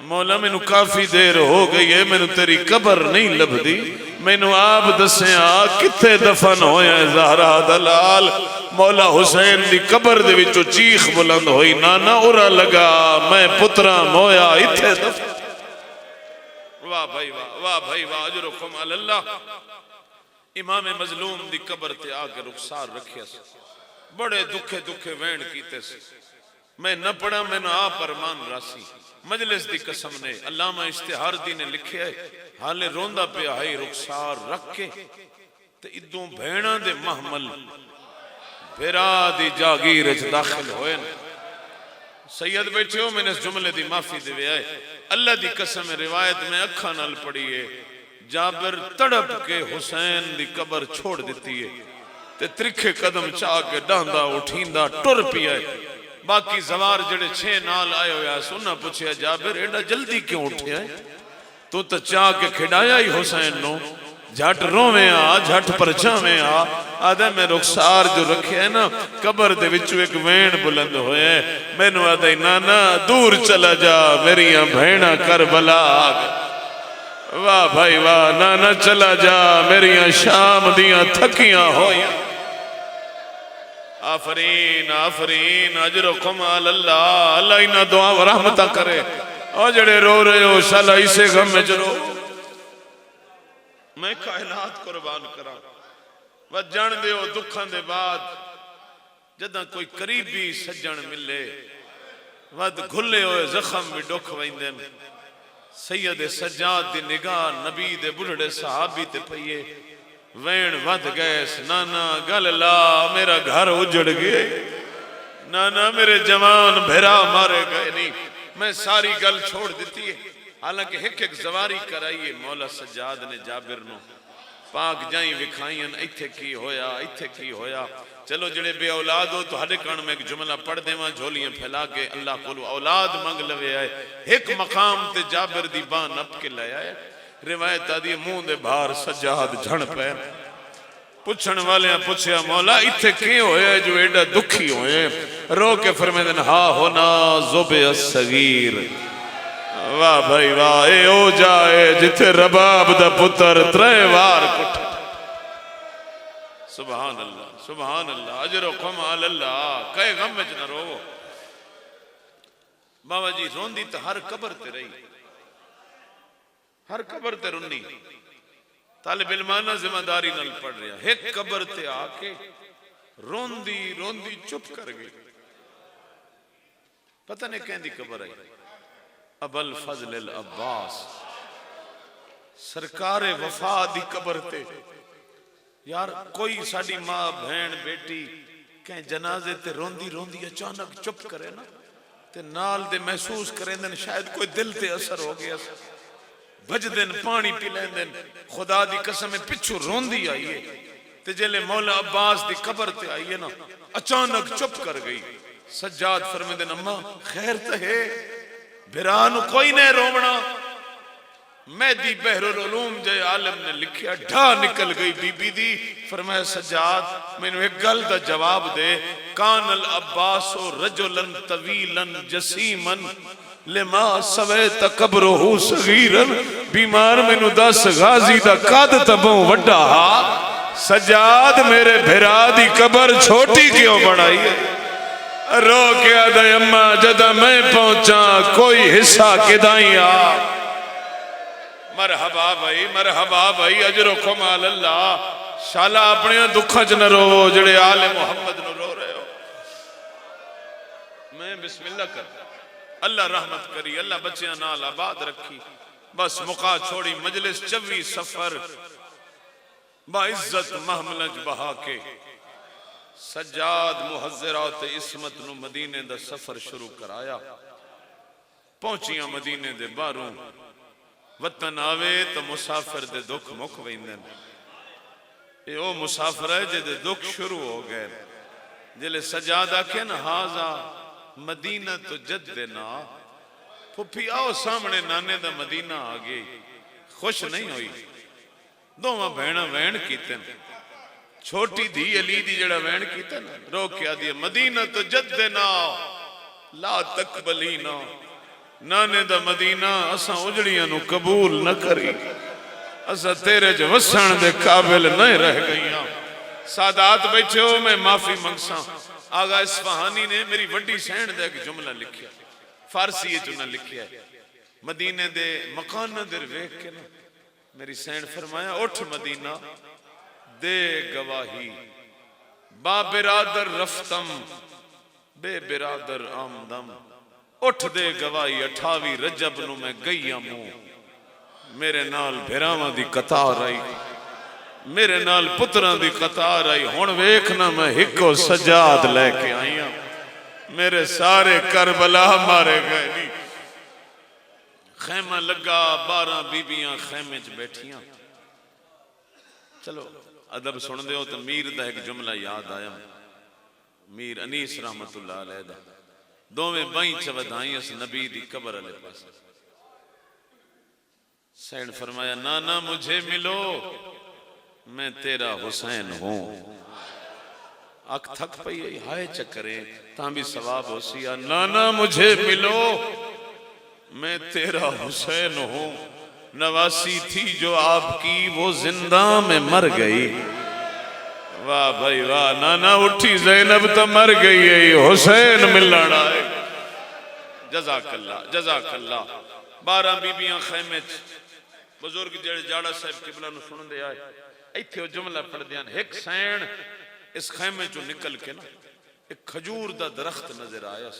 مولا میں نو کافی دیر ہو گئی ہے، میں نو تیری قبر نہیں لب دی، میں نو آپ دسیں کتے دفن ہویا ہے زہرا دلال۔ مولا حسین دی قبر دے وچو چیخ بلند ہوئی، نانا اورا لگا میں پترا مویا اتھے دفن۔ واہ بھائی واہ، واہ بھائی واہ، اجرکم اللہ۔ امام مظلوم دی قبر تے آکے رخسار رکھیا سے، بڑے دکھے دکھے وین کیتے سے، میں نہ پڑھا میں نہ آپ ارمان راسی، مجلس دی قسم نے علامہ اشتہار دی نے لکھے ہے، حالے روندہ پہ آئی رخسار رکھ کے تے ادوں بھیڑاں دے محمل بھیرا دی جاگیرج داخل ہوئے۔ سید بیٹھے ہو، میں نے اس جملے دی معافی دے آئے، اللہ دی قسم روایت میں اکھا نال پڑھی ہے، جابر تڑپ کے حسین دی قبر چھوڑ دیتی ہے تے ترکھے قدم چاہ کے ڈاندہ اٹھیندہ ٹر پیا ہے۔ باقی زوار جڑے 6 نال آئے ہویا سننا پوچھے جابر ایڈا جلدی کیوں اٹھے آئے؟ تو چاہ کے کھڑایا ہی حسین نو، جھٹ رویں آ، جھٹ پرچاویں آ، آدھے میں رخسار جو رکھے ہے نا قبر دے وچو ایک وین بلند ہوئے، میں نو آدھے نانا دور چلا جا میریاں بھیڑا کربلا آگے۔ واہ بھائی واہ، نانا چلا جا میریاں شام دیاں تھکیاں ہوئیں۔ آفرین آفرین، اجرکم اللہ، اللہ انہا دعا و رحمتہ کرے۔ اور جڑے رو رہے ہو شالا اسے غم میں چلو میں کائنات قربان کرا وہ جان دے ہو دکھان دے بعد جدہ کوئی قریبی سجن ملے ود گھلے ہوئے زخم بھی ڈکھ ویندن سید سجاد دی نگاہ نبی دے بڑھڑے صحابی تے پئیے وین ود گئے نانا گل لا میرا گھر اجڑ گئے نانا میرے جوان بھیرا مارے گئے نہیں میں ساری گل چھوڑ دیتی ہے حالانکہ ایک زواری کرائیے مولا سجاد نے جابر نو پاک جائیں وکھائیں ایتھے کی ہویا چلو جڑے بے اولاد ہو تو ہڈے کان میں ایک جملہ پڑھ دے ماں جھولیاں پھیلا کے اللہ کو اولاد مانگ لوے آئے ایک مقام تے جابر دی بان اپ کے لے آئے روایت آدھی منہ دے بھار سجاد جھن پہ پوچھن والے ہیں پوچھیا مولا ایتھے کی ہوئے جو ایڈا دکھی ہوئے رو کے فرمیدن ہاں ہونا زب الصغیر واہ بھائی واہ اے او جائے جتھے رباب دا پتر ترے وار کٹھ سبحان اللہ اجر و کمال اللہ کئے غم میں جنہ رو بابا جی روندی تو ہر قبر تے رہی ہر قبر تے رنی طالب علمانہ ذمہ داری نل پڑھ رہا ایک قبر تے آکے روندی چپ کر گئی پتہ نہیں کہیں دی قبر آئی ابو الفضل العباس سرکار وفا دی قبر تے یار کوئی ساڑی ماں بہن بیٹی کہیں جنازے تے روندی اچانک چپ کرے نا تے نال دے محسوس کریں دن شاید کوئی دل تے اثر ہو گیا بھج دن پانی پی لیں دن خدا دی قسم پچھو روندی آئیے تے جلے مولا عباس دی قبر تے آئیے نا اچانک چپ کر گئی سجاد فرمے دن اماں خیر تہے بھرانو کوئی نہیں رومنا مہدی بحر العلوم جائے عالم نے لکھیا ڈھا نکل گئی بی بی دی فرمایا سجاد میں نے ایک گل دا جواب دے کان العباس رجلن طویلن جسیمن لما سویت قبرہو صغیرن بیمار میں نے 10 غازی دا قاد تبوں وڈا سجاد میرے بھرا دی قبر چھوٹی کیوں بڑھائی ہے رو کیا دے اماں جدہ میں پہنچا کوئی حصہ کدائیں مرحبا بھائی اجر و کمال اللہ شالا اپنے دکھا چ نہ رو جڑے آل محمد نو رو رہے ہو میں بسم اللہ کرتا اللہ رحمت کری اللہ بچیاں نال آباد رکھی بس موقع چھوڑی مجلس 24 سفر باعزت محملج بہا کے سجاد محضرات عصمت نو مدینے دا سفر شروع کرایا پہنچیاں مدینے دے باروں وطن آوے تو مسافر دے دکھ مک ویندن اے او مسافر ہے جے دے دکھ شروع ہو گئے جلے سجادہ کے نا ہازا مدینہ تو جد دینا پھپی آؤ سامنے نانے دا مدینہ آگے خوش نہیں ہوئی دو ماں بہنہ وین کیتن چھوٹی دھی علی دی جڑا وین کیتن رو کیا دیا مدینہ تو جد دینا لا تقبلینا نانے دا مدینہ اساں اجڑیاں نو قبول نہ کری اساں تیرے جو وسان دے قابل نہیں رہ گئیاں سادات بیٹھے ہو میں معافی منگساں آغا اسفہانی نے میری وڈی سین دے ایک جملہ لکھیا فارسی یہ چنہ لکھیا ہے مدینے دے مکانہ در ویک کے نا میری سین فرمایا اٹھ مدینہ دے گواہی با برادر رفتم بے برادر آمدم اٹھ دے گواہی 28 رجب نو میں گئیاں موں میرے نال بھیراواں دی قطار آئی میرے نال پتران دی قطار آئی ہون ویکھنا میں ہکو سجاد لے کے آئیاں میرے سارے کربلا مارے گئے نہیں خیمہ لگا 12 بیبیاں خیمے چ بیٹھیاں چلو ادب سن دے ہو تو میر دا ایک جملہ یاد آیا میر انیس رحمت اللہ علیہ دا دو میں بائیں چودھائیں اس نبی دی قبر علیہ پاس سین فرمایا نانا مجھے ملو میں تیرا حسین ہوں اک تھک پئی ہائے چکرے تاں بھی ثواب ہو سیا نانا مجھے ملو میں تیرا حسین ہوں نواسی تھی جو آپ کی وہ زندہ میں مر گئی واہ بھائی واہ نانا اٹھی زینب تو مر گئی ہے حسین ملنا ہے جزاک اللہ جزاک اللہ 12 بیبیاں خیمے بزرگ جڑے جاڑا صاحب قبلہ نو سن دے آئے ایتھے وہ جملہ پڑھ دیاں ایک سین اس خیمے چو نکل کے نا ایک کھجور دا درخت نظر آیا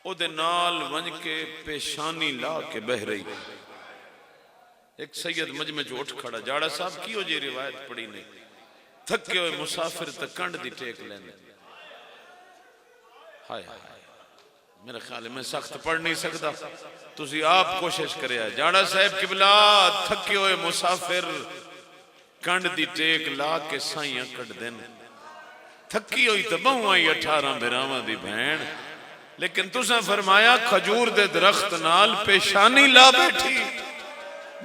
او دے نال ونج کے پیشانی لا کے بہ رہی ایک سید مجمع جو اٹھ کھڑا جاڑا صاحب کیوں جی روایت پڑھی نہیں تھکے ہوئے مسافر تک کنڈ دی ٹیک لینے ہائے ہائے میرے خیال میں سخت پڑھ نہیں سکتا تسی آپ کوشش کرے آئے جاڑا صاحب قبلہ تھکے ہوئے مسافر کنڈ دی ٹیک لا کے سائیاں کٹ دین تھکی ہوئی تو بہو آئی 18 بیراواں دی بہن لیکن تساں فرمایا کھجور دے درخت نال پیشانی لا بیٹھی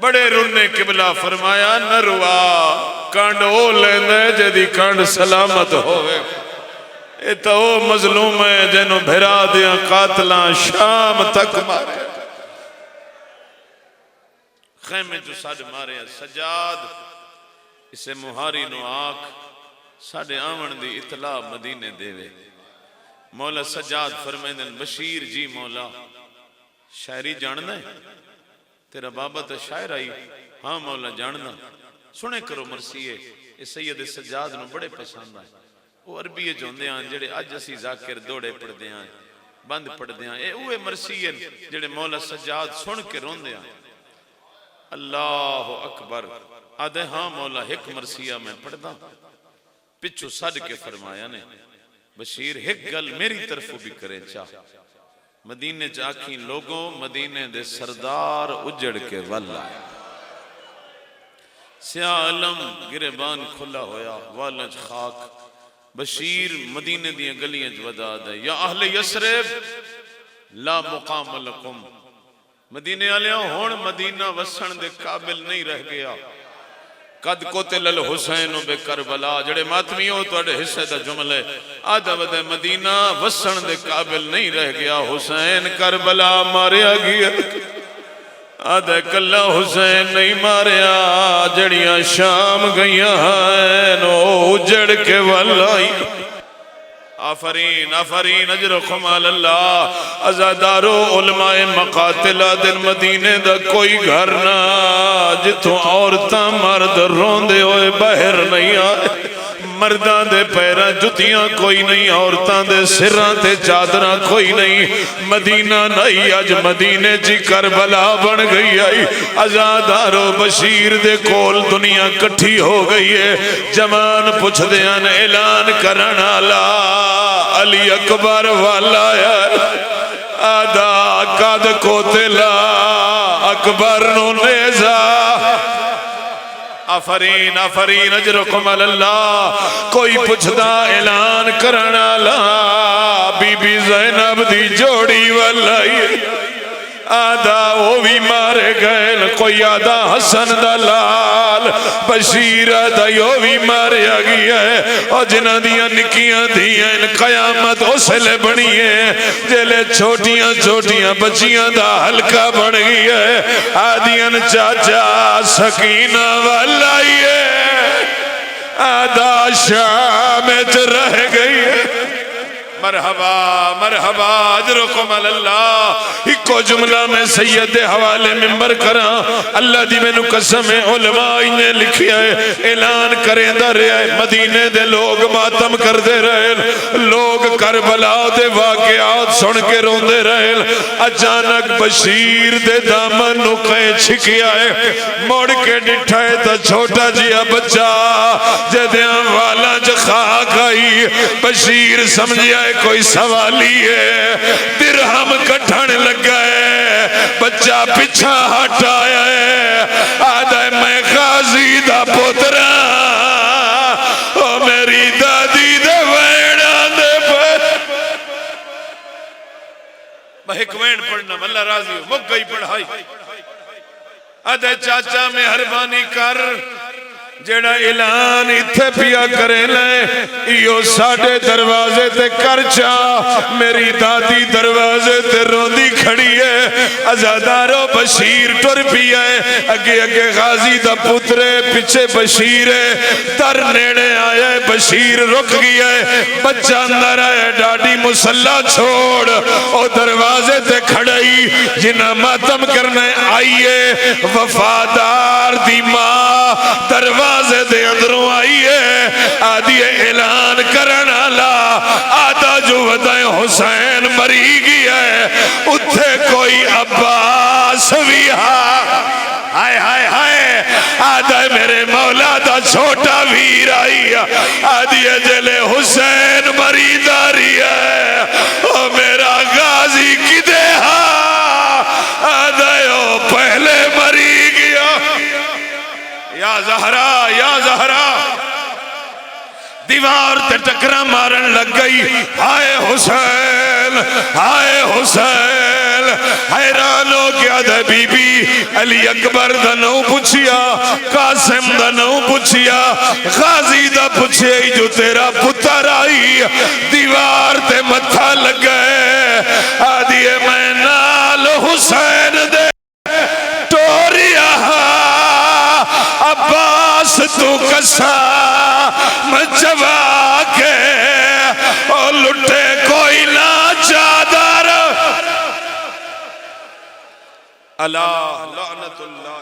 بڑے رنے قبلہ فرمایا نروا کنڈ ہو لیندے جدی کنڈ سلامت ہوئے اے تو مظلوم ہے جنہوں بھرا دیا قاتلاں شام تک مارے خیمے جو ساڑھے مارے سجاد اسے مہاری نو آنکھ ساڑھے آمن دی اطلاع مدینے دیوے مولا سجاد فرمیدن بشیر جی مولا شاعری جاننا ہے تیرا بابا تو شاعر آئی ہاں مولا جاننا سنے کرو مرسیے اس سید سجاد نو بڑے پسند آئے وہ عربی جوندے ہیں جڑے اج اسی ذاکر دوڑے پڑھ دے ہیں بند پڑھ دے ہیں اے اوے مرسیے جڑے مولا سجاد سن کے رون دے ہیں اللہ اکبر آدھے ہاں مولا ایک مرسیہ میں پڑھ دا پچھو سڑ کے فرمایا نے بشیر ایک گل میری طرف بھی کرے چاہ مدینے جاکیں لوگوں مدینے دے سردار اجڑ کے والا سیاہ علم گریبان کھلا ہویا والج خاک بشیر مدینے دیاں گلیاں جودا دے یا اہل یسرب لا مقام لکم مدینے آلیاں ہون مدینہ وسن دے قابل نہیں رہ گیا قد قتل الحسین بے کربلا جڑے ماتمی ہو تو اڑے حصے دا جملے آدھا ودے مدینہ وسن دے قابل نہیں رہ گیا حسین کربلا ماریا گیا آدھا کلہ حسین نہیں ماریا جڑیاں شام گئیاں ہیں نو اجڑ کے والائی آفرین آفرین اجرکم اللہ ازادارو علماء مقاتلہ دن مدینے دا کوئی گھر نہ جتوں عورتاں مرد روندے ہوئے باہر نہیں آئے مردان دے پیرا جتیاں کوئی نہیں عورتان دے سران تے چادران کوئی نہیں مدینہ نہیں آج مدینے جی کربلا بن گئی آئی ازادارو بشیر دے کول دنیا کٹھی ہو گئی ہے جمان پوچھ دیان اعلان کرنا لا علی اکبر والا آدھا قد قتلا اکبر نو نیزا آفرین آفرین اجرکم اللہ کوئی پوچھدا اعلان کرنا لا بی بی زینب دی جوڑی والائی آدھا وہ بھی مارے گئے کوئی آدھا حسن دلال بشیر آدھا یہ بھی مارے گیا ہے اور جنہ دیا نکیاں دیا ان قیامت اسلے بنی ہے جلے چھوٹیاں چھوٹیاں بچیاں دا ہلکا بن گیا ہے آدھیاں چاچا سکینہ والائی ہے آدھا شامت رہ گئی ہے مرحبا مرحبا اجرکم اللہ ایکو جملہ میں سید حوالے ممبر کرا اللہ دی میں نو قسم علماء انہیں لکھیا ہے اعلان کریں دا رہے مدینے دے لوگ ماتم کر دے رہے لوگ کربلا دے واقعات سن کے رون دے رہے اچانک بشیر دے دامن نو کہیں چھکیا ہے موڑ کے ڈٹھائے تا چھوٹا جیا بچہ جدیاں والا خاک آئی بشیر سمجھیا ہے کوئی سوالی ہے درہم کٹھن لگا ہے بچہ پیچھا ہٹ آیا ہے آدھا میں غازی دا پترا او میری دادی دے ویڑا دے پر میں ایک وین پڑھنا اللہ راضی ہو مک گئی پڑھائی آدھا چاچا مہربانی کر جڑا اعلان اتھے پیا کرے لیں یو ساڑھے دروازے تے کر چاہ میری دادی دروازے تے روندی کھڑی ہے ازادارو بشیر ٹر پیا ہے اگے اگے غازی دا پترے پچھے بشیر ہے در نیڑے آیا ہے بشیر رک گیا ہے بچہ اندر آیا ڈاڈی مسلح چھوڑ او دروازے تے کھڑائی جنہ ماتم کرنے آئیے وفادار دی ماں دروازے دے اندروں آئیے آدھی اعلان کرنا لا آدھا جو ودائے حسین مری گیا ہے اتھے کوئی عباس بھی ہائے ہائے ہائے آدھا میرے مولا دا چھوٹا ویر آئی آدھی جلے حسین مری داری ہے او میرا غازی کدے آدھا او پہلے مری گیا یا زہرا یا زہرا دیوار تے ٹکرا مارن لگ گئی ہائے حسین ہائے حسین حیران ہو گیا دے بی بی علی اکبر دا نو پوچھیا قاسم دا نو پوچھیا غازی دا پوچھیا جو تیرا پتر آئی دیوار تے متھا لگ گئے آدھیے میں نال حسین دے ٹوریا عباس تو کسا مجوا کے اور لٹے کوئی نہ چادر اللہ لعنت اللہ